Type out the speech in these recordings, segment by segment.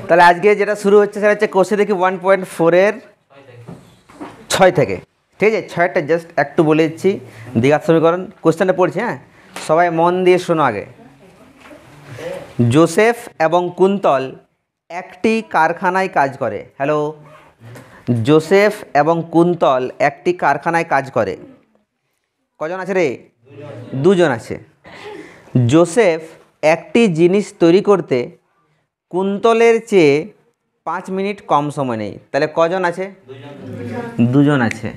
তাহলে আজকে যেটা শুরু হচ্ছে সেটা হচ্ছে কোষে দেখি 1.4-এর 6 থেকে, ঠিক আছে? 6টা জাস্ট একটু বলে দিচ্ছি দ্বিঘাত সমীকরণ। কোশ্চেনটা পড়ছি, হ্যাঁ, সবাই মন দিয়ে শোনো আগে। জোসেফ এবং কুন্তল একটি কারখানায় কাজ করে। হ্যালো, জোসেফ এবং কুন্তল একটি কারখানায় কাজ করে। কজন আছে রে? দুজন আছে। জোসেফ একটি জিনিস তৈরি করতে কুন্তলের চেয়ে 5 মিনিট কম সময় নেই। তাহলে কজন আছে? দুজন আছে।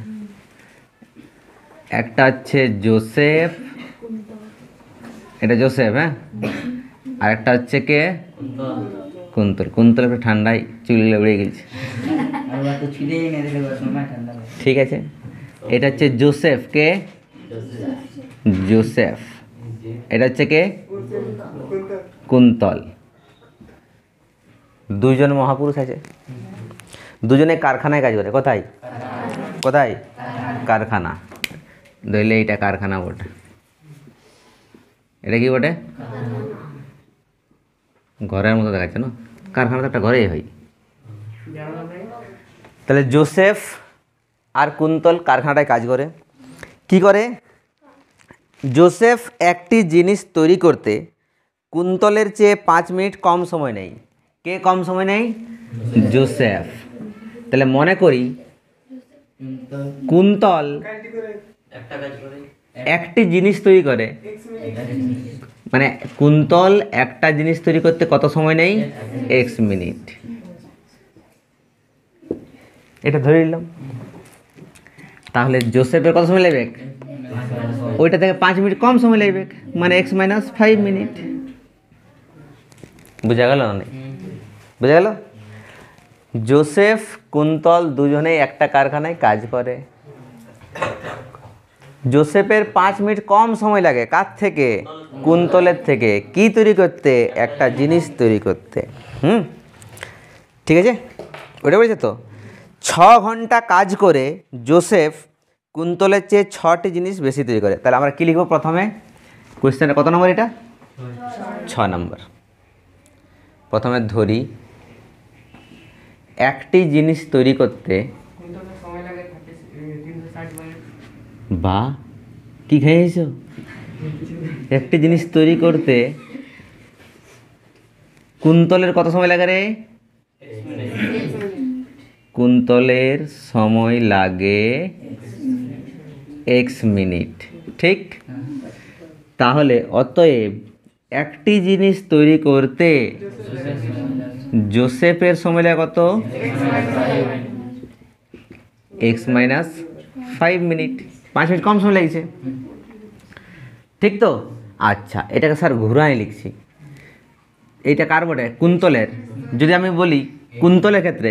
একটা হচ্ছে জোসেফ, এটা জোসেফ, হ্যাঁ, আর একটা হচ্ছে কে? কুন্তল। কুন্তল একটু ঠান্ডায় চুলগুলো উড়ে গেছে, ঠিক আছে? এটা হচ্ছে জোসেফ, কে? জোসেফ। এটা হচ্ছে কে? কুন্তল। দুইজন মহাপুরুষ আছে, দুজনে কারখানায় কাজ করে। কোথায়? কোথায়? কারখানা। ধরলে এইটা কারখানা বটে, এটা কি বটে? ঘরের মতো দেখাচ্ছে না? কারখানা তো একটা ঘরেই হয়। তাহলে জোসেফ আর কুন্তল কারখানাটায় কাজ করে। কি করে? জোসেফ একটি জিনিস তৈরি করতে কুন্তলের চেয়ে 5 মিনিট কম সময় নেয়। কে কম সময় নেয়? জোসেফ। তাহলে মনে করি কুন্তল একটি জিনিস তৈরি করে, মানে কুন্তল একটা জিনিস তৈরি করতে কত সময় নেই? x minute. এটা ধরে নিলাম। তাহলে জোসেফের কত সময় লাগবে? ওইটা থেকে 5 মিনিট কম সময় লাগবে, মানে x - 5 মিনিট। বুঝা গেল না? বুঝা গেল? জোসেফ কুন্তল দুজনেই একটা কারখানায় কাজ করে। জোসেফের 5 মিনিট কম সময় লাগে, কার থেকে? কুন্তলের থেকে। কি তৈরি করতে? একটা জিনিস তৈরি করতে। ঠিক আছে, ওটা বলছে তো। 6 ঘন্টা কাজ করে জোসেফ কুন্তলের চেয়ে 6টি জিনিস বেশি তৈরি করে। তাহলে আমরা কি লিখবো প্রথমে? কোয়েশ্চেনটা কত নম্বর? এটা 6 নম্বর। প্রথমে ধরি একটি জিনিস তৈরি করতে, বা কি খেয়েছ? একটি জিনিস তৈরি করতে কুন্তলের কত সময় লাগে রে? কুন্তলের সময় লাগে x মিনিট, ঠিক? তাহলে অতএব একটি জিনিস তৈরি করতে জোসেফের সময় লাগে কত? x - 5 minute. 5 মিনিট কম সময় লাগছে, ঠিক তো? আচ্ছা, এটাকে স্যার ঘুরাই লিখছি। এইটা কার বটে? কুন্তলের। যদি আমি বলি কুন্তলের ক্ষেত্রে,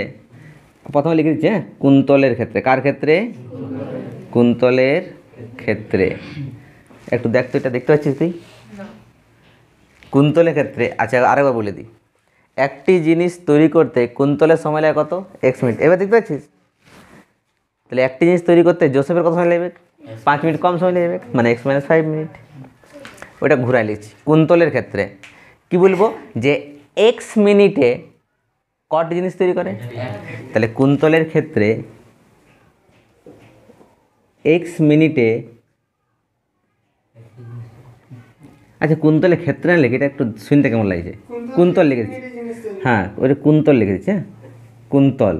প্রথমে লিখে দিচ্ছি, হ্যাঁ, কুন্তলের ক্ষেত্রে। কার ক্ষেত্রে? কুন্তলের ক্ষেত্রে। একটু দেখতো, এটা দেখতে পাচ্ছিস তুই? কুন্তলের ক্ষেত্রে। আচ্ছা, আরেকবার বলে দিই। একটি জিনিস তৈরি করতে কুন্তলের সময় লাগে কত? x minute. এবার দেখতে পাচ্ছিস? তাহলে একটি জিনিস তৈরি করতে জোসেফের কত সময় লাগবে? 5 মিনিট কম সময় লাগবে, মানে x - 5 মিনিট। ওইটা ঘুরাই লিখছি। কুন্তলের ক্ষেত্রে কি বলবো? যে x মিনিটে কটি জিনিস তৈরি করে? তাহলে কুন্তলের ক্ষেত্রে x মিনিটে, আচ্ছা কুন্তলের ক্ষেত্রে না লিখে, এটা একটু শুনতে কেমন লাগছে? কুন্তল লিখে দিচ্ছি, হ্যাঁ, ওইটা কুন্তল লিখে দিচ্ছি, হ্যাঁ, কুন্তল।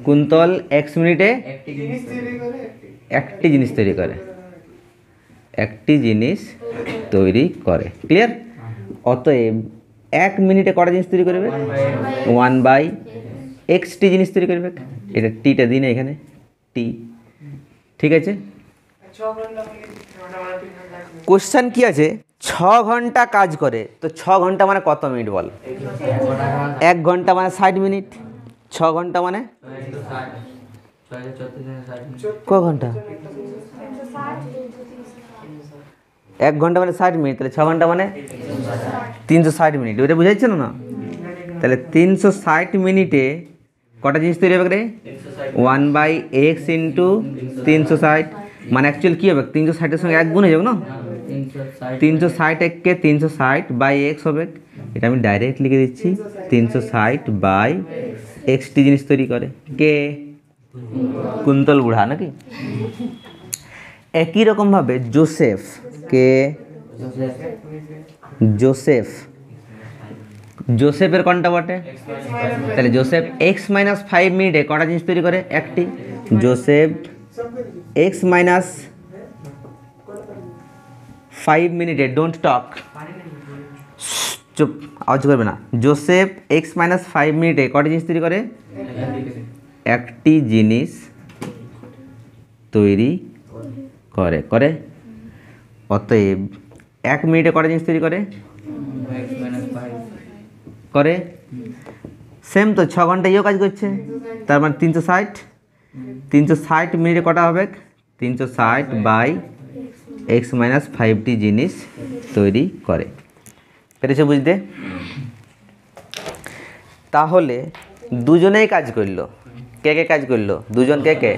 কুন্তল x মিনিটে একটি জিনিস তৈরি করে, একটি জিনিস তৈরি করে। ক্লিয়ার? অতএব 1 মিনিটে কটা জিনিস তৈরি করবে? 1/xটি জিনিস তৈরি করবে। এটা টিটা দিই না এখানে, টি, ঠিক আছে? কোশ্চেন কি আছে? 6 ঘন্টা কাজ করে, তো 6 ঘন্টা মানে কত মিনিট বল? 1 ঘন্টা মানে 60 মিনিট। 6 ঘন্টা মানে ক ঘন্টা? 1 ঘন্টা মানে 60 মিনিট। তাহলে 6 ঘন্টা মানে 360 মিনিট। ওইটা বুঝাইছে না? তাহলে 360 মিনিটে কটা জিনিস তৈরি হবে রে? 1/x × 360, মানে অ্যাকচুয়ালি কী হবে? 360-এর সঙ্গে 1 গুণ হয়ে যাবে না? 360 360 বাই এক্স হবে, এটা আমি ডাইরেক্ট লিখে দিচ্ছি 360 বাই এক্সটি জিনিস তৈরি করে কে? কুন্তল বুড়া নাকি? একই রকমভাবে জোসেফ কে? জোসেফের কোনটা বটে? তাহলে জোসেফ x-5 মিনিটে কটা জিনিস তৈরি করে? একটি। জোসেফ x-5 মিনিটে, ডোন্ট টক, চুপ, আওয়াজ করবে না। জোসেফ x-5 মিনিটে কটা জিনিস তৈরি করে? একটি জিনিস তৈরি করে। অতএব 1 মিনিটে কটা জিনিস তৈরি করে? সেম তো, 6 ঘন্টা ইও কাজ করছে, তার মানে 360 মিনিটে কটা হবে? 360 বাই x-5টি জিনিস তৈরি করে। পেরেছে বুঝতে? তাহলে দুজনেই কাজ করলো। কে কে কাজ করলো? দুজন। কে?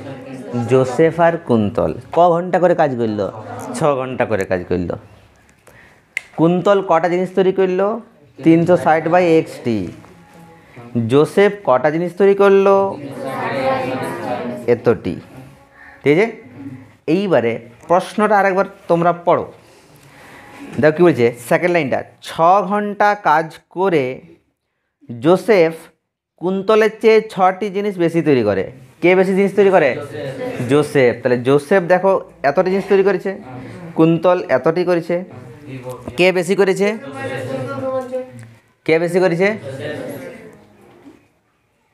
জোসেফ আর কুন্তল। ক ঘন্টা করে কাজ করলো? 6 ঘন্টা করে কাজ করলো। কুন্তল কটা জিনিস তৈরি করলো? 360 বাই এক্সটি। জোসেফ কটা জিনিস তৈরি করলো? এতটি। ঠিক আছে, এইবারে প্রশ্নটা আরেকবার তোমরা পড়ো, দেখো কী বলছে সেকেন্ড লাইনটা। 6 ঘন্টা কাজ করে জোসেফ কুন্তলের চেয়ে 6টি জিনিস বেশি তৈরি করে। কে বেশি জিনিস তৈরি করে? জোসেফ। তাহলে জোসেফ দেখো এতটি জিনিস তৈরি করেছে, কুন্তল এতটি করেছে। কে বেশি করেছে?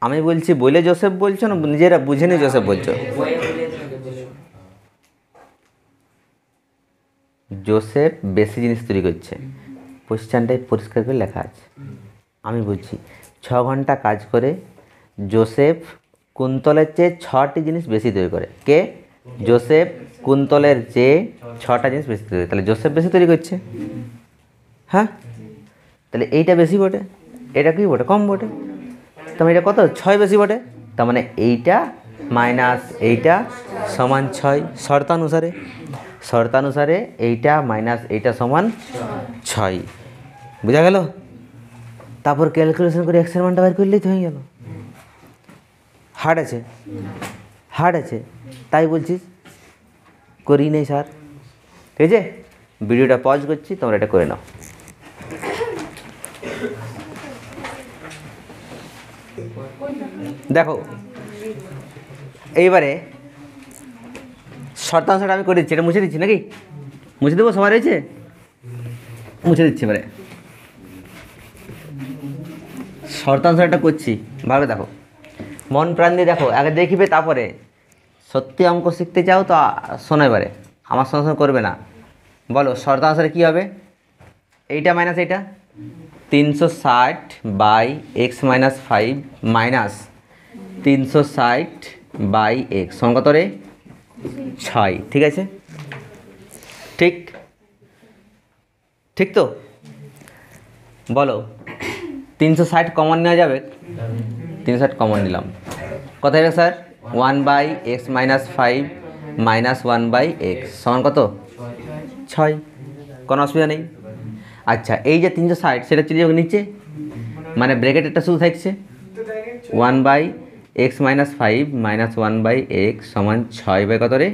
আমি বলছি বলে জোসেফ বলছো না নিজেরা বুঝে নি জোসেফ বলছো? জোসেফ বেশি জিনিস তৈরি করছে, কোশ্চেনটাই পরিষ্কার করে লেখা আছে। আমি বলছি 6 ঘন্টা কাজ করে জোসেফ কুন্তলের চেয়ে 6টি জিনিস বেশি তৈরি করে। কে? জোসেফ কুন্তলের চেয়ে 6টা জিনিস বেশি তৈরি করে। তাহলে জোসেফ বেশি তৈরি করছে। হ্যাঁ, তাহলে এইটা বেশি বটে, এটা কি বটে? কম বটে। তার মানে এটা কত? 6 বেশি বটে। তার মানে এইটা মাইনাস এইটা সমান 6 শর্তানুসারে এইটা মাইনাস এইটা সমান 6। বুঝা গেল? তারপর ক্যালকুলেশন করে এক্সের মানটা বের করলেই তো হয়ে গেল। হার্ড আছে তাই বলছিস করি নেই স্যার। ঠিক আছে, ভিডিওটা পজ করছি, তোমরা এটা করে নাও। দেখো এইবারে শর্তাংশটা আমি করে দিচ্ছি, এটা মুছে দিচ্ছি নাকি? মুছে দেবো? সবার হয়েছে? মুছে দিচ্ছি। এবারে শর্তাংশটা করছি, ভালো দেখো, মন প্রাণ দিয়ে দেখো, আগে দেখিবে তারপরে। সত্যি অঙ্ক শিখতে চাও তো শোনো, এবারে আমার সঙ্গে সঙ্গে করবে না। বলো শর্তাংশটা কী হবে? এইটা মাইনাস এইটা, 360 by x-5 minus 360 by x সমান কত রে? 6। ঠিক আছে, ঠিক তো? বলো 360 কমন নেওয়া যাবে? 360 কমন নিলাম, কত হবে স্যার? 1/x-5 মাইনাস 1/x সমান কত? 6। কোনো অসুবিধা নেই। আচ্ছা, এই যে 360 সেটা চলে যাবে নিচে, মানে ব্র্যাকেটেরটা শুধু থাকছে 1/x-5 মাইনাস 1/x সমান 6 বাই কত রে?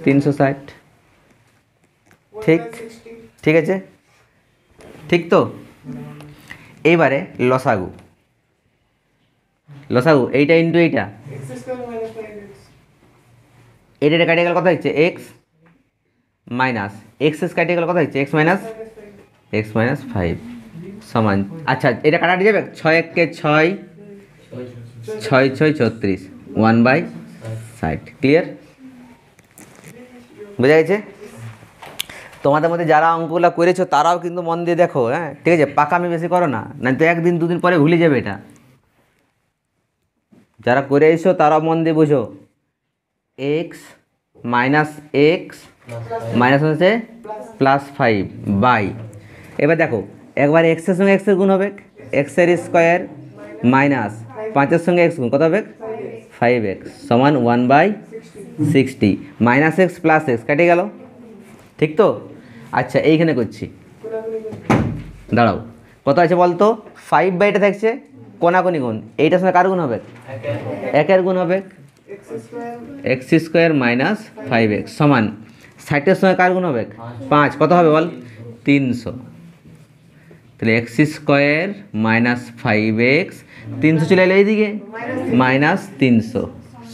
360। ঠিক আছে, ঠিক তো? এইবারে লসাগু এইটা ইন্টু এইটা, এটা কাটিয়ে গেলে কত হচ্ছে? x মাইনাস এক্স কাটিয়ে গেলে কত হচ্ছে? x মাইনাস x-5 সমান, আচ্ছা এটা কাটাটি যাবে, 6 1 6 6 6 36 1/60। ক্লিয়ার? বোঝা গেছে? তোমাদের মধ্যে যারা অঙ্কগুলো করেছো তারাও কিন্তু মন দিয়ে দেখো, হ্যাঁ ঠিক আছে? পাকামি বেশি করো না, না তো 1 দিন 2 দিন পরে ভুলে যাবে এটা। যারা করে এসো তারাও মন দিয়ে বুঝো। x মাইনাস হচ্ছে +5 বাই, এবার দেখো একবার এক্সের সঙ্গে এক্সের গুণ হবে, এক্সের স্কোয়ার মাইনাস 5-এর সঙ্গে এক্স গুণ কত হবে? 5x সমান 1/60 মাইনাস x প্লাস এক্স কেটে গেল। ঠিক তো? আচ্ছা এইখানে করছি, দাঁড়াও, কত আছে বলতো? 5 বাই এটা থাকছে, কোনাকুনি গুণ, এইটার সঙ্গে কার গুণ হবে? একের গুণ হবে, এক্স স্কোয়ার মাইনাস 5x সমান 60-এর সঙ্গে কার গুণ হবে? 5, কত হবে বল? 300। তাহলে এক্স স্কোয়ার মাইনাস 5x, 300 চলে এলো এইদিকে, মাইনাস 300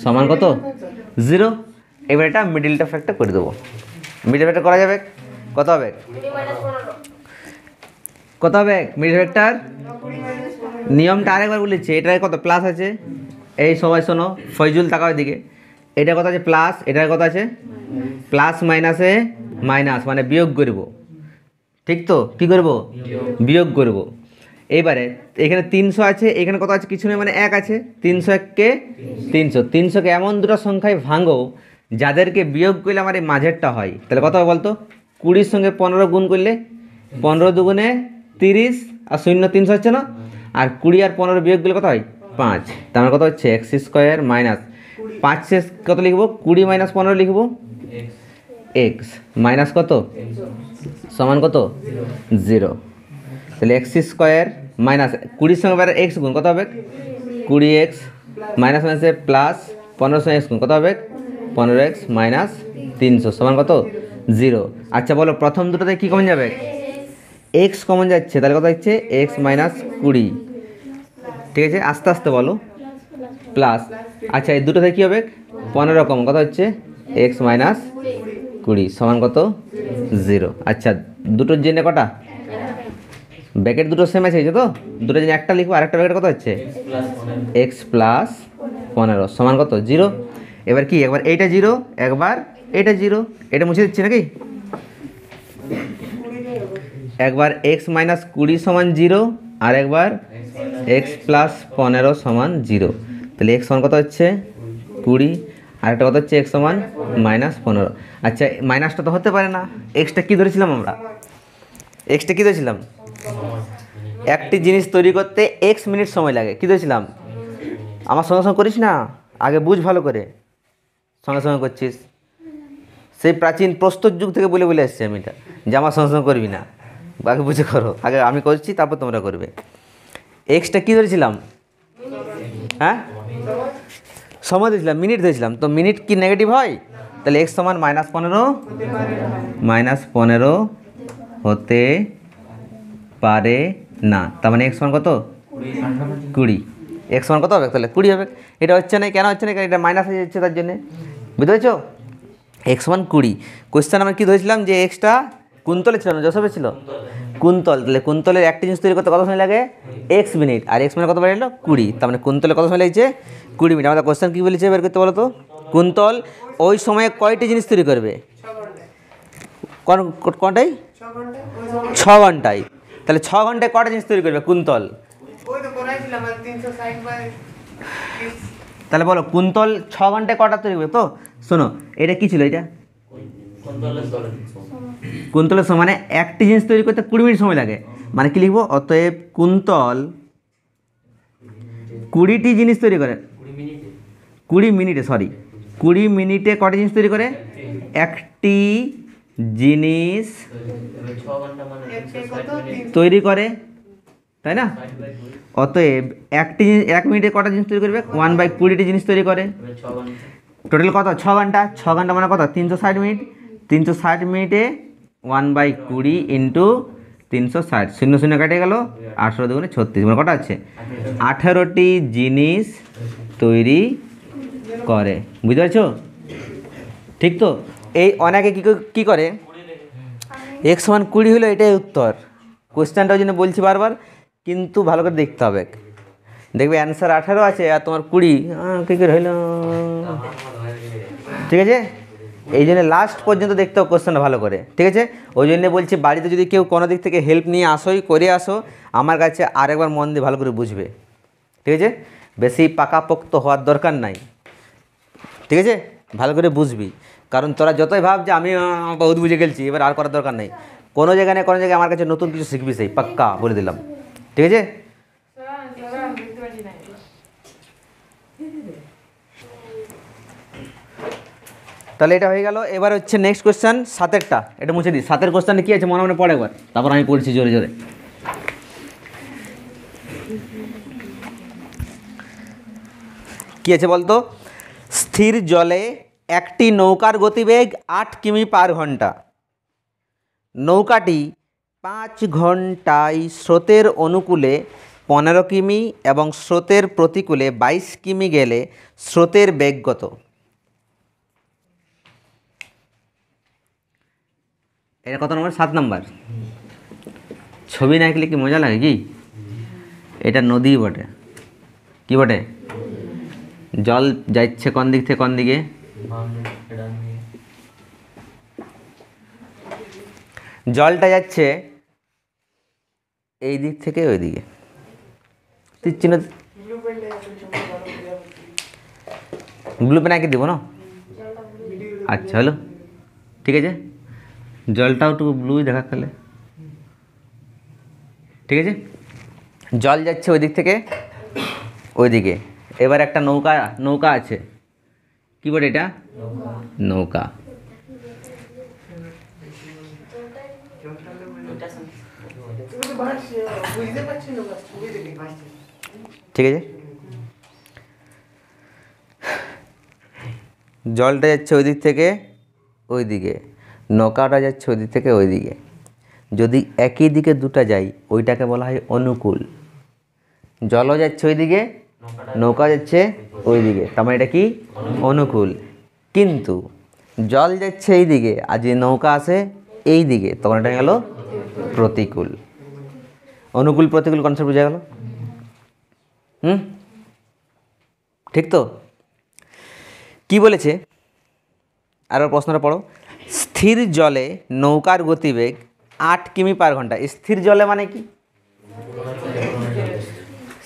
সমান কত? 0। এবার এটা মিডিলটা ফ্যাক্টর করে দেবো। মিডিল ফ্যাক্টর করা যাবে, কত হবে? কত হবে মিডিল ফ্যাক্টর? নিয়মটা আরেকবার বলেছে, এটার কত প্লাস আছে, এই সবাই শোনো, ফয়জুল তাকাও দিকে, এটা কত আছে প্লাস, এটার কত আছে প্লাস, মাইনাসে মাইনাস মানে বিয়োগ করব, ঠিক তো? কী করব? বিয়োগ করব। এইবারে এখানে 300 আছে, এখানে কত আছে? কিছু নেই, মানে 1 আছে। 301কে 300কে এমন দুটো সংখ্যায় ভাঙো যাদেরকে বিয়োগ করলে আমার এই মাঝেরটা হয়। তাহলে কত হবে বলতো? 20-র সঙ্গে 15 গুণ করলে 15 দুগুণে 30 আর 0 300 হচ্ছে না, আর 20 আর 15 বিয়োগ করলে কত হয়? 5। তার মানে কত হচ্ছে? এক্স স্কোয়ার মাইনাস 5 শেষ কত লিখবো? 20 মাইনাস 15 লিখবো, এক্স মাইনাস কত সমান কত? 0। তাহলে এক্স স্কোয়ার মাইনাস 20-র সঙ্গে এবার এক্স গুণ, কত হবে? 20x মাইনাস মাইনাসে প্লাস, 15-র সঙ্গে এক্স গুণ, কত হবে? 15x মাইনাস 300 সমান কত? 0। আচ্ছা বলো, প্রথম দুটোতে কী কমন যাবে? এক্স কমন যাচ্ছে, তাহলে কত হচ্ছে? এক্স মাইনাস 20, ঠিক আছে? আস্তে আস্তে বলো, প্লাস। আচ্ছা এই দুটোতে কী হবে? 15 কমন, কত হচ্ছে? এক্স মাইনাস 20 সমান কত? 0। আচ্ছা দুটোর জন্য কটা ব্যাকেট? দুটো সেম আছে তো, দুটো জন্য একটা লিখবো, আরেকটা ব্যাকেট কত হচ্ছে? এক্স প্লাস 15 সমান কত? 0। এবার কি, একবার এইটা 0, একবার এইটা 0, এটা মুছে দিচ্ছি নাকি? একবার এক্স মাইনাস 20 সমান 0, আর একবার এক্স প্লাস 15 সমান 0। তাহলে এক্স সমান কত হচ্ছে? 20, আর একটা কত হচ্ছে? এক্স সমান মাইনাস 15। আচ্ছা মাইনাসটা তো হতে পারে না, এক্সটা কী ধরেছিলাম আমরা? এক্সটা কী ধরেছিলাম? একটি জিনিস তৈরি করতে এক্স মিনিট সময় লাগে, কী ধরেছিলাম? আমার সঙ্গে সঙ্গে করিস না, আগে বুঝ ভালো করে, সঙ্গে সঙ্গে করছিস। সেই প্রাচীন প্রস্তর যুগ থেকে বলে বলে এসছি আমি এটা, যে আমার সঙ্গে সঙ্গে করবি না, আগে বুঝে করো, আগে আমি করছি তারপর তোমরা করবে। এক্সটা কী ধরেছিলাম? হ্যাঁ সময় দিয়েছিলাম, মিনিট ধরেছিলাম, তো মিনিট কি নেগেটিভ হয়? তাহলে এক্স সমান মাইনাস 15 হতে পারে না, তার মানে এক্স সমান কত? 20। এক্স সমান কত হবে? তাহলে 20 হবে। এটা হচ্ছে না, কেন হচ্ছে না? কারণ এটা মাইনাস হয়ে যাচ্ছে, তার জন্যে, বুঝতে পেরেছো? এক্স সমান 20। কোয়েশ্চেন আমরা কী ধরেছিলাম? যে এক্সটা কুন্তলে ছিল না, যশোরে ছিল কুন্তল। তাহলে কুন্তলের একটা জিনিস তৈরি করতে কত সময় লাগে? এক্স মিনিট, আর এক্স মানে কত বার এলো? 20। তার মানে কুন্তলে কত সময় লেগেছে? 20 মিনিট। আমাদের কোয়েশ্চেন কী বলেছে বের করতে বলো তো? কুন্তল ওই সময়ে কয়টি জিনিস তৈরি করবে? কটাই? 6 ঘন্টায়। তাহলে 6 ঘন্টায় কটা জিনিস তৈরি করবে কুন্তল? তাহলে বলো কুন্তল 6 ঘন্টায় কটা তৈরি করবে? তো শোনো, এটা কী ছিল? এটা কুন্তলের সময়, মানে একটি জিনিস তৈরি করতে 20 মিনিট সময় লাগে, মানে কি লিখবো? অতএব কুন্তল 20টি জিনিস তৈরি করে, 20 মিনিটে, সরি 20 মিনিটে কটা জিনিস তৈরি করে? একটি জিনিস তৈরি করে, তাই না? অতএব একটি জিনিস 1 মিনিটে কটা জিনিস তৈরি করবে? 1/20টি জিনিস তৈরি করে। টোটাল কত? 6 ঘন্টা। 6 ঘন্টা মানে কত? 360 মিনিট। 360 মিনিটে 1/20 ইন্টু 360, 0 0 কেটে গেল, 18 দুগুণে 36, মানে কটা আছে? 18টি জিনিস তৈরি করে, বুঝতে পারছো? ঠিক তো? এই অনেকে কী করে, এক্স সমান 20 হলো, এটাই উত্তর। কোয়েশ্চেনটার জন্য বলছি বারবার, কিন্তু ভালো করে দেখতে হবে। দেখবে অ্যান্সার 18 আছে আর তোমার 20, কী করে হইল? ঠিক আছে, এই জন্য লাস্ট পর্যন্ত দেখতে হবে কোয়েশ্চেনটা ভালো করে, ঠিক আছে? ওই জন্য বলছি, বাড়িতে যদি কেউ কোনো দিক থেকে হেল্প নিয়ে আসোই, করে আসো আমার কাছে, আরেকবার মন দিয়ে ভালো করে বুঝবে, ঠিক আছে? বেশি পাকাপোক্ত হওয়ার দরকার নাই, ঠিক আছে? ভালো করে বুঝবি, কারণ তোরা যতই ভাব যে আমি বহুত বুঝে গেছি, এবার আর করার দরকার নেই। কোনো জায়গায় না কোনো জায়গায় আমার কাছে নতুন কিছু শিখবি, সেই পাক্কা বলে দিলাম, ঠিক আছে? তাহলে এটা হয়ে গেল। এবার হচ্ছে নেক্সট কোশ্চেন 7এরটা, এটা মুছে দিই। 7এর কোশ্চেনে কী আছে মনে মনে পড়ে একবার, তারপর আমি পড়ছি জোরে জোরে। কী আছে বলতো? স্থির জলে একটি নৌকার গতিবেগ 8 কিমি পার ঘন্টা। নৌকাটি 5 ঘন্টায় স্রোতের অনুকূলে 15 কিমি এবং স্রোতের প্রতিকূলে 22 কিমি গেলে স্রোতের বেগ কত? এটা কত নম্বর? 7 নম্বর। ছবি না আঁকলে কি মজা লাগে কি? এটা নদী বটে। কি বটে? জল যাচ্ছে কোন দিক থেকে কোন দিকে? জলটা যাচ্ছে এই দিক থেকে ওই দিকে। চিহ্ন ব্লু পেন আঁকে দিব না? আচ্ছা হলো, ঠিক আছে। জলটাও একটু ব্লুই দেখা তাহলে, ঠিক আছে। জল যাচ্ছে ওই দিক থেকে ওই দিকে। এবার একটা নৌকা আছে। কি বলে এটা? নৌকা। ঠিক আছে, জলটা যাচ্ছে ওই দিক থেকে ওই দিকে, নৌকাটা যাচ্ছে ওই দিক থেকে ওই দিকে। যদি একই দিকে দুটা যাই ওইটাকে বলা হয় অনুকূল। জলও যাচ্ছে ওই দিকে, নৌকা যাচ্ছে ওই দিকে, তার মানে এটা কি? অনুকূল। কিন্তু জল যাচ্ছে এই দিকে আর যে নৌকা আসে এই দিকে, তখন এটা গেল প্রতিকূল। অনুকূল প্রতিকূল কনসেপ্ট বোঝা গেল? ঠিক তো? কি বলেছে আর প্রশ্নটা পড়ো। স্থির জলে নৌকার গতিবেগ 8 কিমি পার ঘন্টা। স্থির জলে মানে কি?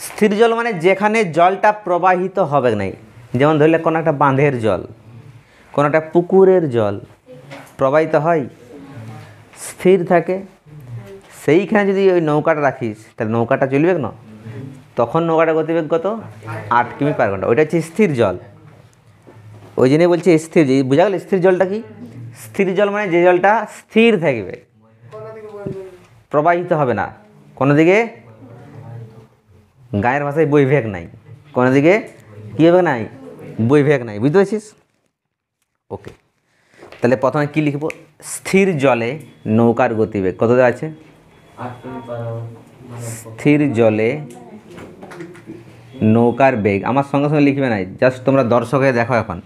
স্থির জল মানে যেখানে জলটা প্রবাহিত হবে নাই। যেমন ধরলে কোনো একটা বাঁধের জল, কোনো একটা পুকুরের জল প্রবাহিত হয়, স্থির থাকে। সেইখানে যদি ওই নৌকাটা রাখিস তাহলে নৌকাটা চলবে না, তখন নৌকাটা গতিবেগ কত? 8 কিমি পার ঘন্টা। ওইটা হচ্ছে স্থির জল। ওই জন্যই বলছি স্থির। বোঝা গেল স্থির জলটা কি? স্থির জল মানে যে জলটা স্থির থাকবে, প্রবাহিত হবে না কোনো দিকে। গায়ের ভাষায় বৈভেগ নাই, কোনো দিকে কী হবে নাই? বৈভেগ নাই। বুঝতে পারছিস? ওকে, তাহলে প্রথমে কী লিখব? স্থির জলে নৌকার গতিবেগ কত দেওয়া আছে? স্থির জলে নৌকার বেগ আমার সঙ্গে সঙ্গে লিখবে নাই, জাস্ট তোমরা দর্শকে দেখো। এখন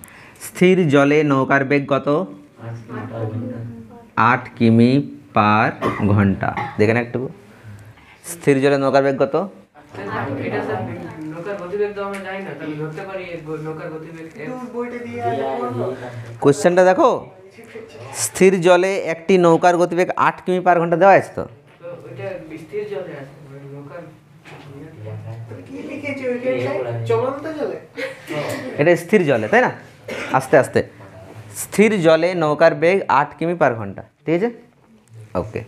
স্থির জলে নৌকার বেগ কত? 8 কিমি পার ঘন্টা। দেখেন একটু, স্থির জলে নৌকার বেগ কত? কোশ্চেনটা দেখো, স্থির জলে একটি নৌকার গতিবেগ 8 কিমি পার ঘন্টা দেওয়া আছে। তো এটা স্থির জলে, তাই না? আস্তে আস্তে। স্থির জলে নৌকার বেগ 8 কিমি পার ঘন্টা, ঠিক আছে। ওকে,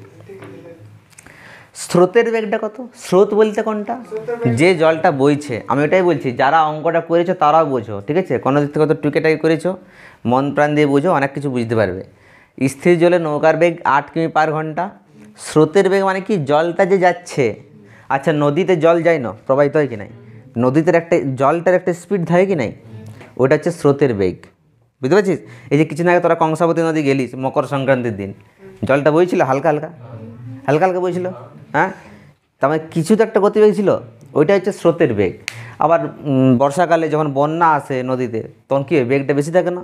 স্রোতের বেগটা কত? স্রোত বলতে কোনটা? যে জলটা বইছে। আমি ওটাই বলছি, যারা অঙ্কটা করেছো তারাও বোঝো, ঠিক আছে। কোনো দিক থেকে কত টুকেটাই করেছো, মন প্রাণ দিয়ে বোঝো, অনেক কিছু বুঝতে পারবে। স্থির জলে নৌকার বেগ 8 কিমি পার ঘন্টা। স্রোতের বেগ মানে কি? জলটা যে যাচ্ছে। আচ্ছা, নদীতে জল যায় না, প্রবাহিত হয় কি নাই? নদীতে একটা জলটার একটা স্পিড থাকে কি নাই? ওটা হচ্ছে স্রোতের বেগ। বুঝতে পারছিস? এই যে কিছুদিন আগে তোরা কংসাবতী নদী গেলিস মকর সংক্রান্তির দিন, জলটা বইছিল হালকা হালকা হালকা হালকা বইছিল, হ্যাঁ। তার মানে কিছু তো একটা গতিবেগ ছিল, ওইটা হচ্ছে স্রোতের বেগ। আবার বর্ষাকালে যখন বন্যা আসে নদীতে, তখন কী হয়? বেগটা বেশি থাকে না?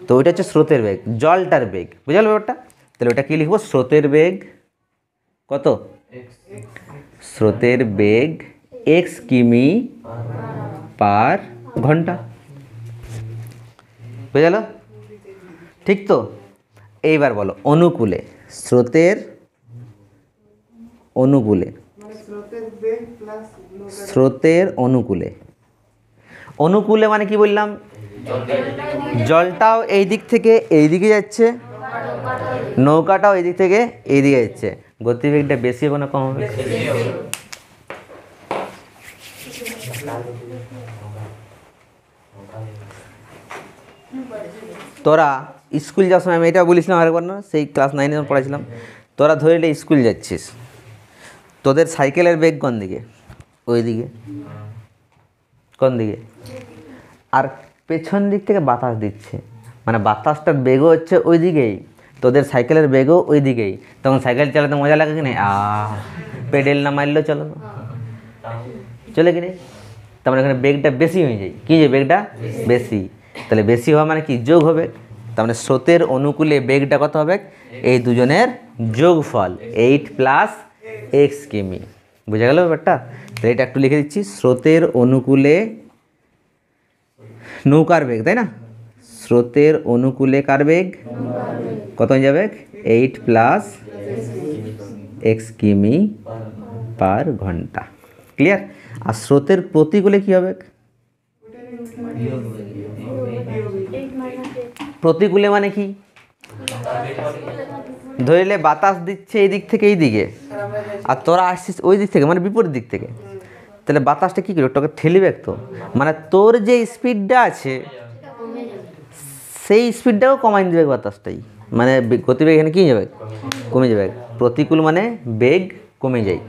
তো ওইটা হচ্ছে স্রোতের বেগ, জলটার বেগ। বুঝাল ব্যাপারটা? তাহলে ওটা কী লিখবো? স্রোতের বেগ কত? স্রোতের বেগ x কিমি পার ঘন্টা। বুঝাল? ঠিক তো? এইবার বলো অনুকূলে। স্রোতের অনুকূলে, স্রোতের অনুকূলে। অনুকূলে মানে কি বললাম? জলটাও এই দিক থেকে এই দিকে যাচ্ছে, নৌকাটাও এই দিক থেকে এই দিকে যাচ্ছে। গতিবেগটা বেশি হবে না কম হবে? তোরা স্কুল যাওয়ার সময় আমি এটা বলেছিলাম আরেকবার না, সেই ক্লাস 9 যখন পড়াছিলাম, তোরা ধরে নিলে স্কুল যাচ্ছিস, তোদের সাইকেলের বেগ কোন দিকে? ওই দিকে। কোন দিকে? আর পেছন দিক থেকে বাতাস দিচ্ছে, মানে বাতাসটার বেগও হচ্ছে ওই দিকেই, তোদের সাইকেলের বেগও ওই দিকেই। তখন সাইকেল চালাতে মজা লাগে কি না? পেডেল না মারলেও চলো না, চলে কি নেই? তার মানে এখানে বেগটা বেশি হয়ে যায়। কী যে বেগটা বেশি, তাহলে বেশি হওয়া মানে কি? যোগ হবে। তার মানে স্রোতের অনুকূলে বেগটা কত হবে? এই দুজনের যোগফল 8 + x কিমি। বুঝা গেল ব্যাপারটা? তাহলে এটা একটু লিখে দিচ্ছি, স্রোতের অনুকূলে নৌকার বেগ, তাই না? স্রোতের অনুকূলে কার বেগ কত হয়ে যাবে? 8 + x কিমি পার ঘন্টা। ক্লিয়ার? আর স্রোতের প্রতিকূলে কী হবে? প্রতিকূলে মানে কি? ধরলে বাতাস দিচ্ছে এই দিক থেকে এই দিকে, আর তোরা আসছিস ওই দিক থেকে, মানে বিপরীত দিক থেকে, তাহলে বাতাসটা কী করবে? তোকে ঠেলিবে তো, মানে তোর যে স্পিডটা আছে সেই স্পিডটাও কমাই দেবে বাতাসটাই, মানে গতিবেগ এখানে কী যাবে? কমে যাবে। প্রতিকূল মানে বেগ কমে যায়,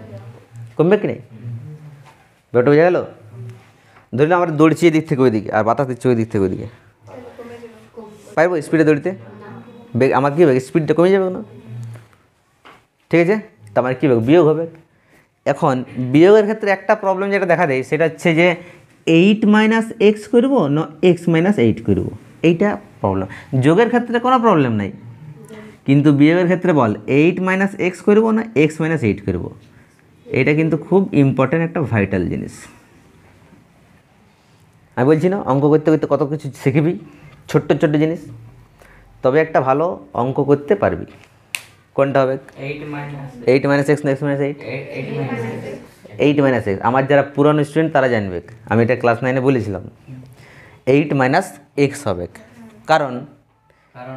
কমবে কি নেই? ব্যাপারটা বোঝা গেল? ধরলে আমরা দৌড়ছি এই দিক থেকে ওই দিকে, আর বাতাস দিচ্ছে ওই দিক থেকে ওই দিকে, পারবো স্পিডে দৌড়তে? বেগ আমার কী হবে? স্পিডটা কমে যাবে না? ঠিক আছে, তার মানে কী হবে? বিয়োগ হবে। এখন বিয়োগের ক্ষেত্রে একটা প্রবলেম যেটা দেখা দেয় সেটা হচ্ছে যে 8 - x করবো না x - 8 করবো, এইটা প্রবলেম। যোগের ক্ষেত্রে কোনো প্রবলেম নাই, কিন্তু বিয়োগের ক্ষেত্রে বল 8 - x করবো না x - 8 করবো, এটা কিন্তু খুব ইম্পর্ট্যান্ট একটা ভাইটাল জিনিস। আমি বলছি না, অঙ্ক করতে করতে কত কিছু শিখবি, ছোট্ট ছোট্ট জিনিস, তবে একটা ভালো অঙ্ক করতে পারবি। কোনটা হবে? 8 - x না x - 8? 8 - x। আমার যারা পুরনো স্টুডেন্ট তারা জানবে, আমি এটা ক্লাস 9-এ বলেছিলাম। 8 - x হবে। কারণ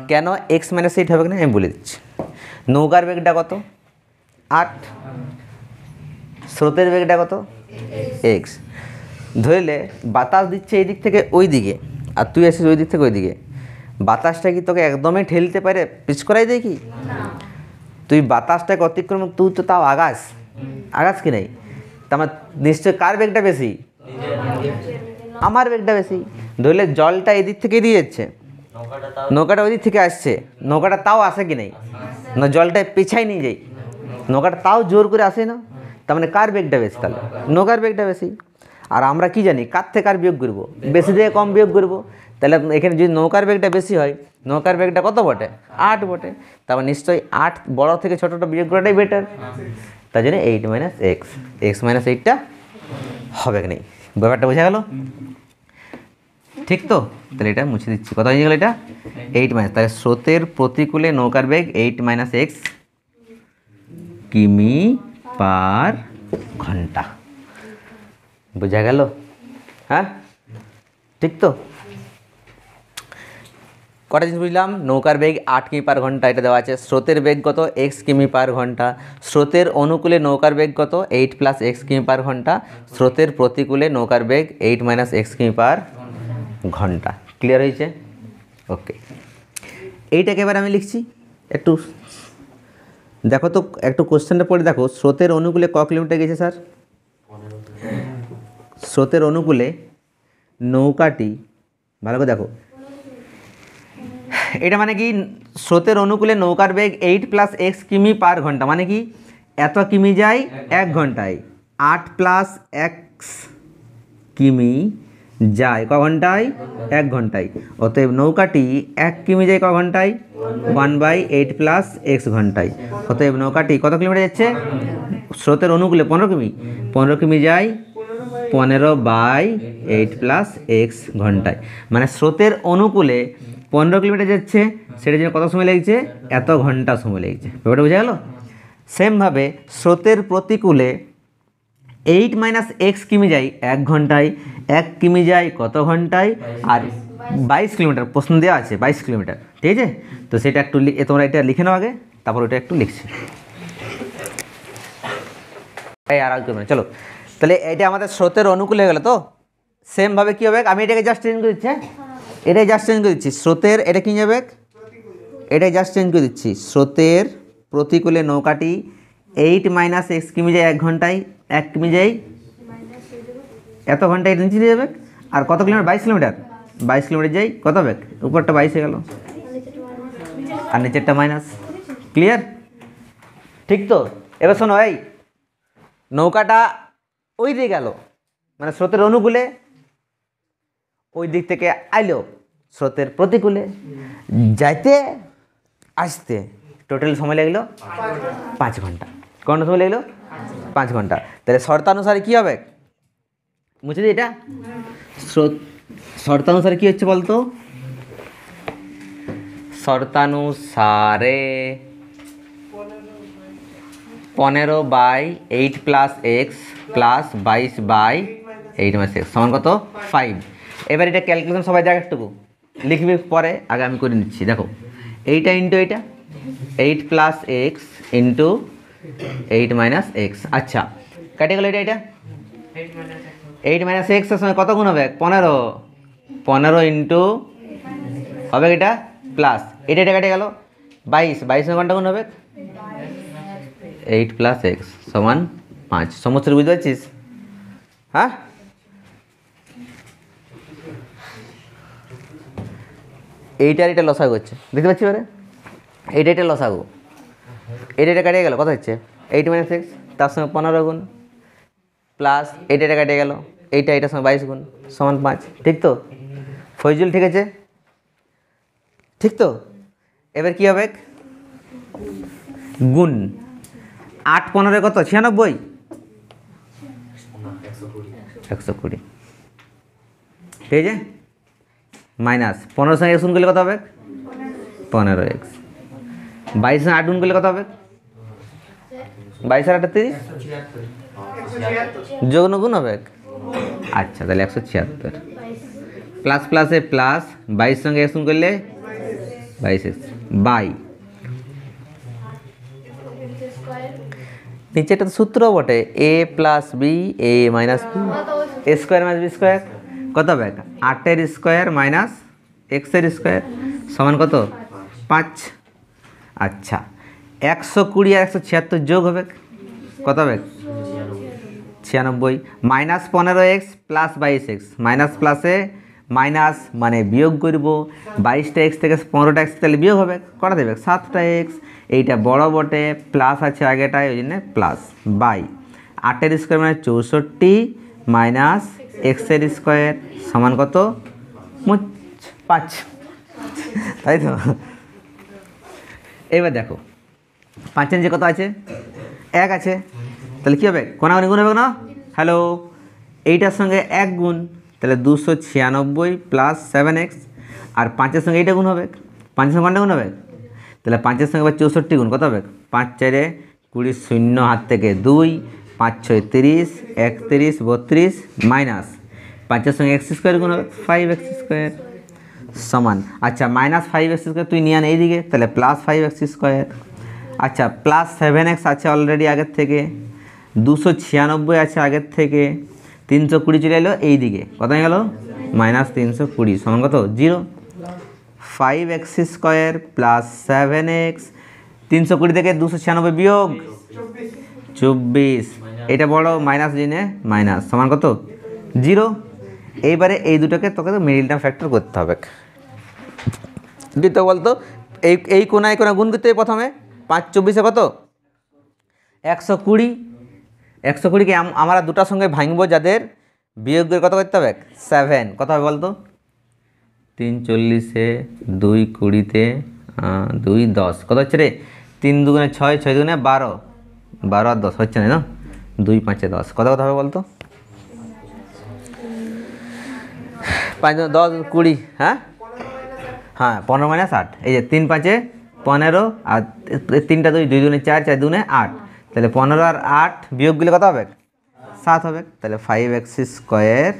কেন x - 8 হবে না আমি বলে দিচ্ছি। নৌকার বেগটা কত? 8। স্রোতের বেগটা কত? x। ধরলে বাতাস দিচ্ছে এই দিক থেকে ওই দিকে, আর তুই আসিস ওই দিক থেকে ওই দিকে, বাতাসটা কি তোকে একদমই ঠেলতে পারে? পিছ করাই দেয় কি? তুই বাতাসটাকে অতিক্রম, তুই তো তাও আগাস কি নাই? তার মানে নিশ্চয় কার বেগটা বেশি? আমার বেগটা বেশি। ধরলে জলটা এদিক থেকে দিয়ে যাচ্ছে, নৌকাটা ওই দিক থেকে আসছে, নৌকাটা তাও আসে কি নাই? না, জলটা পিছাই নিয়ে যাই, নৌকাটা তাও জোর করে আসে না? তার মানে কার বেগটা বেশি? তাহলে নৌকার বেগটা বেশি। আর আমরা কি জানি কার থেকে কার বিয়োগ করবো? বেশি থেকে কম বিয়োগ করবো। তাহলে এখানে যদি নৌকার বেগটা বেশি হয়, নৌকার বেগটা কত বটে? 8 বটে। তারপর নিশ্চয়ই 8 বড় থেকে ছোটোটা বিয়োগ করাটাই বেটার। তার জন্য 8 - x, x - 8টা হবে কি নেই? ব্যাপারটা বোঝা গেল? ঠিক তো? তাহলে এটা মুছে দিচ্ছি। কত হয়ে গেল এটা? 8 - তাহলে স্রোতের প্রতিকূলে নৌকার বেগ 8 - x কিমি পার ঘন্টা। বোঝা গেল? হ্যাঁ, ঠিক তো? কটা জিনিস বুঝলাম? নৌকার বেগ 8 কিমি পার ঘন্টা, এটা দেওয়া আছে। স্রোতের বেগ কত? x কিমি পার ঘন্টা। স্রোতের অনুকূলে নৌকার বেগ কত? 8 + x কিমি পার ঘন্টা। স্রোতের প্রতিকূলে নৌকার বেগ 8 - x কিমি পার ঘন্টা। ক্লিয়ার হয়েছে? ওকে, এইটাকে এবার আমি লিখছি। একটু দেখো তো, একটু কোশ্চেনটা পড়ে দেখো। স্রোতের অনুকূলে ক কিলোমিটার গেছে স্যার? স্রোতের অনুকূলে নৌকাটি, ভালো করে দেখো, এটা মানে কি? স্রোতের অনুকূলে নৌকার বেগ 8 + x কিমি পার ঘন্টা, মানে কি? এত কিমি যায় 1 ঘন্টায়, 8 + x কিমি যায় ক ঘন্টায়? 1 ঘন্টায়। অতএব নৌকাটি 1 কিমি যায় ক ঘন্টায়? 1/8 + x ঘন্টায়। অতএব নৌকাটি কত কিলোমিটার যাচ্ছে? স্রোতের অনুকূলে 15 কিমি, 15 কিমি যায় 15/8 + x ঘন্টায়। মানে স্রোতের অনুকূলে 15 কিলোমিটার যাচ্ছে, সেটার জন্য কত সময় লাগছে? এত ঘন্টা সময় লাগছে। ব্যাপারটা বোঝা গেল? সেমভাবে স্রোতের প্রতিকূলে 8 - x কিমি যায় 1 ঘন্টায়, 1 কিমি যায় কত ঘন্টায়? আর 22 কিলোমিটার প্রশ্ন দেওয়া আছে, 22 কিলোমিটার। ঠিক আছে, তো সেটা একটু তোমরা এটা লিখে নাও আগে, তারপর ওটা একটু লিখছি। আর চলো, তাহলে এটা আমাদের স্রোতের অনুকূলে হয়ে গেল। তো সেমভাবে কী হবে? আমি এটাকে জাস্ট চেঞ্জ করে দিচ্ছি, হ্যাঁ, এটাই জাস্ট চেঞ্জ করে দিচ্ছি। স্রোতের এটা কী যাবে? এটাই জাস্ট চেঞ্জ করে দিচ্ছি। স্রোতের প্রতিকূলে নৌকাটি 8 মাইনাস এক্স কিমি যায় 1 ঘন্টায়, 1 কিমি যায় এত ঘন্টায় নিচে দিয়ে যাবে। আর কত কিলোমিটার? 22 কিলোমিটার। 22 কিলোমিটার যাই কত হবে? উপরটা 22 হয়ে গেল আর নিচেরটা মাইনাস। ক্লিয়ার? ঠিক তো? এবার শোনো, এই নৌকাটা ওই দিকে গেল, মানে স্রোতের অনুকূলে, ওই দিক থেকে আইলো স্রোতের প্রতিকূলে, যাইতে আসতে টোটাল সময় লাগলো 5 ঘন্টা। কোন সময় লাগলো? 5 ঘন্টা। তাহলে শর্তানুসারে কী হবে? বুঝে দিই এটা শর্তানুসারে কী হচ্ছে বলতো? শর্তানুসারে 15/8 plus x plus 22/8 minus x সমান কত? 5। এবার এটা ক্যালকুলেশন সবাই দেখ একটুকু লিখবি, পরে আগে আমি করে নিচ্ছি। দেখো, এইটা ইন্টু এইটা 8 plus x into 8 minus x. আচ্ছা, কাটে গেল এটা 8 মাইনাস এক্সের সময় কত গুণ হবে? 15 ইন্টু হবে এটা প্লাস এটা কেটে গেল 22 ঘন্টা গুণ হবে 8 প্লাস এক্স সমান 5। সমস্ত বুঝতে পারছিস? হ্যাঁ, এইটার এটা লসাগু হচ্ছে, দেখতে পাচ্ছি? এবারে এটা লসাগু, এটা কাটিয়ে গেল কত হচ্ছে? 8 মাইনাস এক্স, তার সঙ্গে 15 গুণ প্লাস এটা কাটিয়ে গেল এটার সঙ্গে 22 গুণ সমান 5। ঠিক তো ফয়জুল? ঠিক আছে, ঠিক তো? এবার কী হবে? গুণ 8 15 কত? 96, 120। ঠিক আছে, মাইনাস 15 সঙ্গে এক্স গুণ করলে কত হবে? 15x। 22 সঙ্গে 8 গুণ করলে কত হবে? 22 আর 8 30, যোগ গুণ হবে। আচ্ছা, তাহলে 176 প্লাস প্লাসে প্লাস 22 সঙ্গে এক্স গুণ করলে 22x বাই নিচেটা তো সূত্র বটে, a plus b a minus b a square minus b square কত হবে? 8 স্কোয়ার মাইনাস এক্সের স্কোয়ার সমান কত? 5। আচ্ছা, 120 আর 176 যোগ হবে কত হবে? 96 minus 15x plus 22x, minus প্লাসে মাইনাস মানে বিয়োগ করব। 22টা এক্স থেকে 15টা এক্স তাহলে বিয়োগ হবে কটা দেবে? 7টা এক্স। এইটা বড় বটে, প্লাস আছে আগেটায়, ওই জন্য প্লাস বাই 8 স্কোয়ার মানে 64 মাইনাস এক্সের স্কোয়ার সমান কত? 5। তাই তো? এবার দেখো 5 যে কত আছে? 1 আছে, তাহলে কী হবে? কোনাগুনি গুণ হবে না? হ্যালো, এইটার সঙ্গে 1 গুণ, তাহলে 296 প্লাস 7x, আর 5-এর সঙ্গে এইটা গুণ হবে, 5-এর সঙ্গে কোনটা গুণ হবে? তাহলে 5-এর সঙ্গে আবার 64 গুণ কত হবে? 5 4 20, শূন্য হাত থেকে 2, 5 6 30, 31 32 মাইনাস 5-এর সঙ্গে এক্স স্কোয়ার গুণ হবে 5x স্কোয়ার সমান। আচ্ছা, মাইনাস 5x স্কোয়ার তুই নিয়ে আন এইদিকে, তাহলে প্লাস 5x স্কোয়ার। আচ্ছা, প্লাস 7x আছে অলরেডি আগের থেকে, 296 আছে আগের থেকে, 320 চলে এলো এইদিকে, কত হয়ে গেল? মাইনাস 320 সমান কত? 0। 5x স্কোয়ার প্লাস 7x, 320 থেকে 296 বিয়োগ 24, এটা বড় মাইনাস জিনে মাইনাস সমান কত? 0। এইবারে এই দুটোকে তোকে তো মিডিল টার্ম ফ্যাক্টর করতে হবে। দ্বিতীয় বলতো এই কোনায় কোনা গুণ করতে হবে প্রথমে। 5 24 কত? 120। 120কে আমরা দুটার সঙ্গে ভাঙবো, যাদের বিয়োগ করে কত করতে হবে? 7। কত হবে বলতো? 3 40-এ 2 20-তে 2 10 কত হচ্ছে রে? 3 2 6, 6 2 12, 12 আর 10 হচ্ছে না? 2 5 10 কত হবে বলতো? 5 10 20, হ্যাঁ হ্যাঁ 15 মাইনাস 8, এই যে 3 5 15 আর 3টা 2 2 2 4, 4 2 8, তাহলে 15 আর 8 বিয়োগ গেলে কত হবে? 7 হবে। তাহলে 5x স্কোয়ার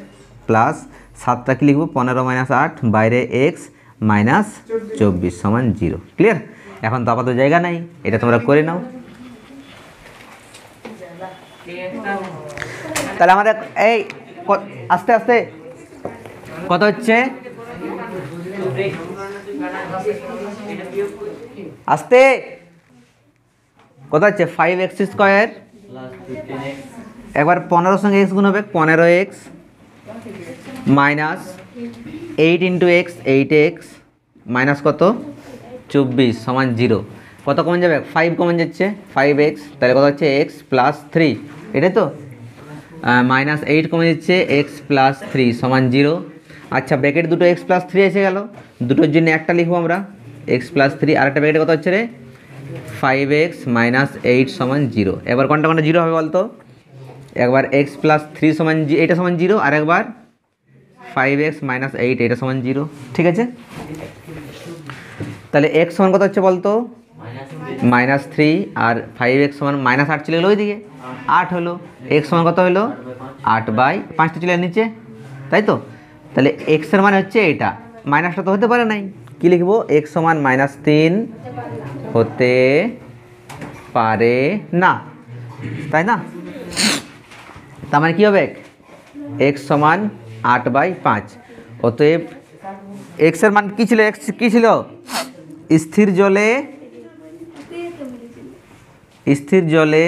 প্লাস 7টা কি লিখবো? 15 মাইনাস 8 বাইরে x মাইনাস 24 সমান 0। ক্লিয়ার? এখন তো আপাতত জায়গা নাই, এটা তোমরা করে নাও। তাহলে আমাদের এই আস্তে আস্তে কত হচ্ছে? আসতে কত হচ্ছে 5x² একবার 15 সঙ্গে এক্স গুণ হবে 15x minus 8 into x 8x minus কত 24 সমান 0। কত কমন যাবে 5 কমন যাচ্ছে 5x, তাহলে কত হচ্ছে x প্লাস 3, এটাই তো। মাইনাস 8 কমে যাচ্ছে x প্লাস 3 সমান 0। আচ্ছা ব্র্যাকেট দুটো x প্লাস 3 এসে গেল, দুটোর জন্য একটা লিখবো আমরা x প্লাস 3, আর একটা ব্র্যাকেটে কত হচ্ছে রে 5x মাইনাস 8 সমান 0। এবার কোনটা কোনটা 0 হবে বলতো, একবার x প্লাস 3 সমান এটা সমান 0, আর একবার 5x মাইনাস 8 এটা সমান 0। ঠিক আছে, তাহলে x সমান কত হচ্ছে বলতো মাইনাস 3, আর 5x সমান মাইনাস 8 চলে গেলো ওইদিকে 8 হলো, x সমান কত হলো 8/5টা চলে নিচে, তাই তো। তাহলে x এর মানে হচ্ছে এটা, মাইনাসটা তো হতে পারে নাই, কি লিখবো x সমান -3 হতে পারে না, তাই না। তার মানে কী হবে x সমান 8/5। অতএব x এর মান কী ছিল, x কী ছিল স্থির জলে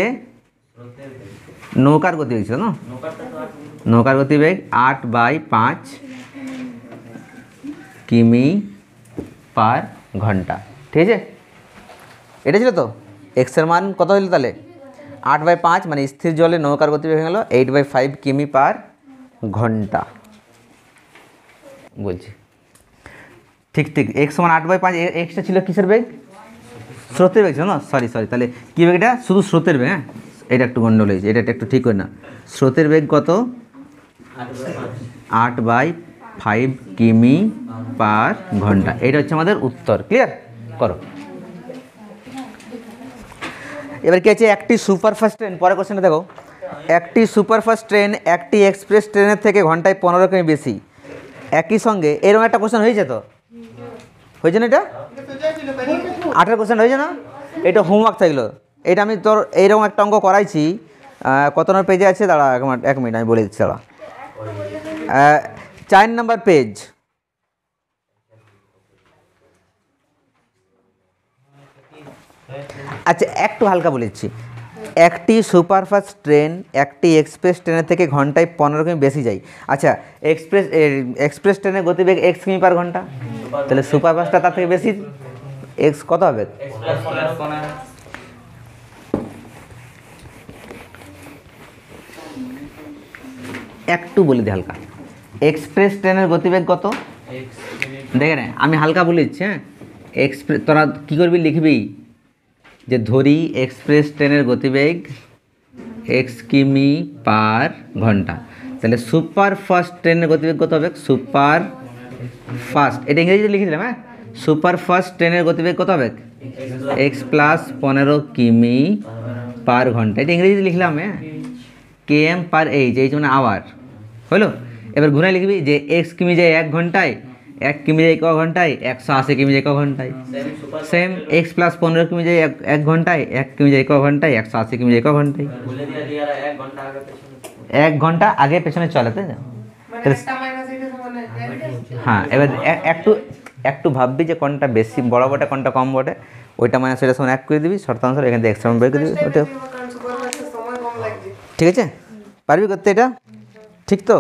নৌকার গতিবেগ ছিল না, নৌকার গতিবেগ 8/5 কিমি/ঘন্টা। ঠিক আছে, এটা ছিল তো। x এর মান কত হলো তাহলে 8/5, মানে স্থির জলে নৌকার গতিবেগ হয়ে গেল 8/5 কিমি/ঘন্টা বলছি। ঠিক ঠিক, x সমান 8/5, এক্সটা ছিল কিসের বেগ, স্রোতের বেগ ছিল না, সরি তাহলে কী বেগ এটা, শুধু স্রোতের বেগ। হ্যাঁ এটা একটু গন্ডগোল হয়েছে, এটা একটু ঠিক হয় না। স্রোতের বেগ কত 8/5 কিমি/ঘন্টা, এটা হচ্ছে আমাদের উত্তর। ক্লিয়ার করো। এবার কি আছে, একটি সুপারফাস্ট ট্রেন, পরে কোশ্চেনটা দেখো, একটি সুপারফাস্ট ট্রেন একটি এক্সপ্রেস ট্রেনের থেকে ঘন্টায় 15 কিমি বেশি। একই সঙ্গে এরকম একটা কোশ্চেন হয়েছে তো, হয়েছে না, এটা 8-এর কোশ্চেন হয়েছে না, এটা হোমওয়ার্ক থাকলো। এটা আমি তোর এইরকম একটা অঙ্ক করাইছি, কত নম্বর পেজে আছে দাঁড়া এক মিনিট আমি বলে দিচ্ছি দাঁড়া, 4 নম্বর পেজ। আচ্ছা একটু হালকা বলেছি, একটি সুপারফাস্ট ট্রেন একটি এক্সপ্রেস ট্রেনের থেকে ঘন্টায় 15 কিমি বেশি যায়। আচ্ছা এক্সপ্রেস ট্রেনের গতিবেগ x কিমি/ঘন্টা, তাহলে সুপারফাস্টটা তার থেকে বেশি, x কত হবে, একটু বলে দিই হালকা, এক্সপ্রেস ট্রেনের গতিবেগ কত দেখে না, আমি হালকা বলে দিচ্ছি। হ্যাঁ এক্সপ্রেস, তোরা কী করবি লিখবি যে ধরি এক্সপ্রেস ট্রেনের গতিবেগ x কিমি/ঘন্টা, তাহলে সুপার ফাস্ট ট্রেনের গতিবেগ কত হবে, সুপার ফাস্ট, এটা ইংরেজিতে লিখে দিলাম। হ্যাঁ সুপার ফাস্ট ট্রেনের গতিবেগ কত হবে x প্লাস 15 কিমি/ঘন্টা, এটা ইংরেজিতে লিখলাম। হ্যাঁ km/h, এইচ মানে আওয়ার হলো। এবার ঘুরে লিখবি যে x কিমি যায় 1 ঘন্টায়, 1 কিমি যায় ক ঘন্টায়, 180 কিমি যায় ক ঘন্টায়। সেম x প্লাস 15 কিমি যায় 1 ঘন্টায়, 1 কিমি যায় ক ঘন্টায়, 180 কিমি যায় ক ঘন্টায়। 1 ঘন্টা আগে পেছনে চলে, তাই না। হ্যাঁ এবার একটু ভাববি যে কোনটা বেশি বড় বটে কোনটা কম বটে, ওইটা মানে সেটা সমান 1 করে দিবি, শর্তানুসার এখান থেকে এক্সট্রা বের করে দিবি, ওটা ঠিক আছে। পারবি করতে এটা, ঠিক তো।